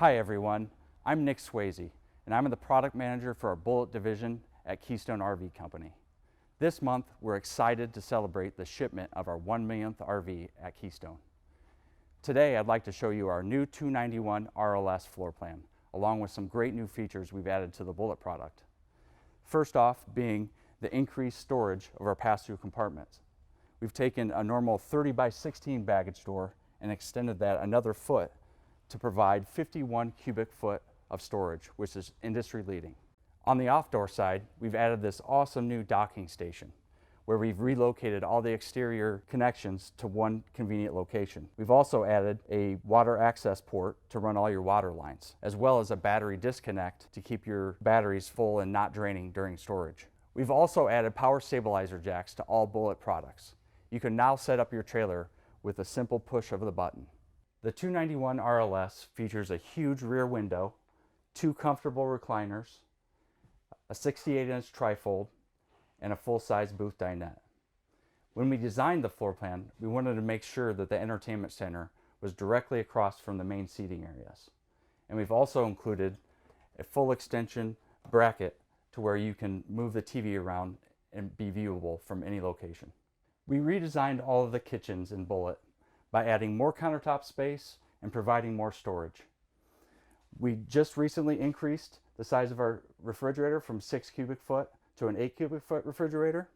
Hi everyone, I'm Nick Swayze, and I'm the product manager for our Bullet division at Keystone RV Company. This month, we're excited to celebrate the shipment of our 1 millionth RV at Keystone. Today, I'd like to show you our new 291 RLS floor plan, along with some great new features we've added to the Bullet product. First off being the increased storage of our pass-through compartments. We've taken a normal 30 by 16 baggage door and extended that another foot to provide 51 cubic foot of storage, which is industry leading. On the off-door side, we've added this awesome new docking station where we've relocated all the exterior connections to one convenient location. We've also added a water access port to run all your water lines, as well as a battery disconnect to keep your batteries full and not draining during storage. We've also added power stabilizer jacks to all Bullet products. You can now set up your trailer with a simple push of the button. The 291 RLS features a huge rear window, 2 comfortable recliners, a 68-inch trifold, and a full-size booth dinette. When we designed the floor plan, we wanted to make sure that the entertainment center was directly across from the main seating areas. And we've also included a full extension bracket to where you can move the TV around and be viewable from any location. We redesigned all of the kitchens in Bullet by adding more countertop space and providing more storage. We just recently increased the size of our refrigerator from 6 cubic foot to an 8 cubic foot refrigerator,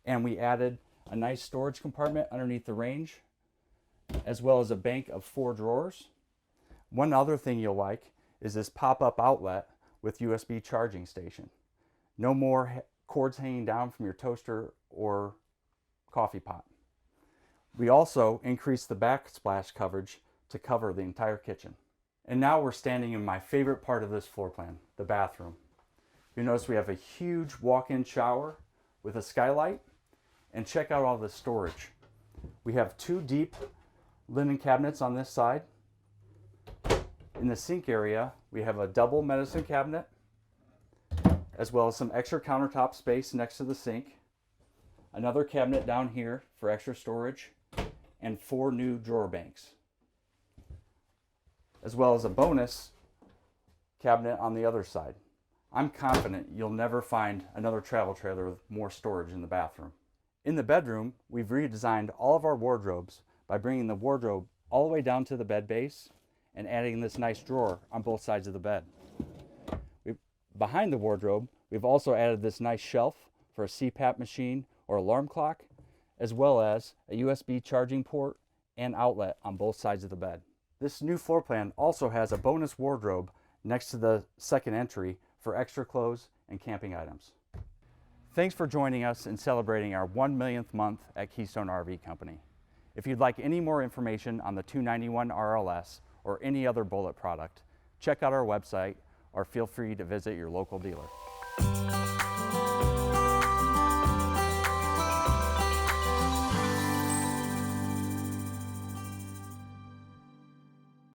and we added a nice storage compartment underneath the range, as well as a bank of 4 drawers. One other thing you'll like is this pop-up outlet with USB charging station. No more cords hanging down from your toaster or coffee pot. We also increased the backsplash coverage to cover the entire kitchen. And now we're standing in my favorite part of this floor plan, the bathroom. You notice we have a huge walk-in shower with a skylight, and check out all the storage. We have 2 deep linen cabinets on this side. In the sink area, we have a double medicine cabinet, as well as some extra countertop space next to the sink, another cabinet down here for extra storage, and 4 new drawer banks, as well as a bonus cabinet on the other side. I'm confident you'll never find another travel trailer with more storage in the bathroom. In the bedroom, we've redesigned all of our wardrobes by bringing the wardrobe all the way down to the bed base and adding this nice drawer on both sides of the bed. Behind the wardrobe, we've also added this nice shelf for a CPAP machine or alarm clock, as well as a USB charging port and outlet on both sides of the bed. This new floor plan also has a bonus wardrobe next to the second entry for extra clothes and camping items. Thanks for joining us in celebrating our 1 millionth month at Keystone RV Company. If you'd like any more information on the 291 RLS or any other Bullet product, check out our website or feel free to visit your local dealer.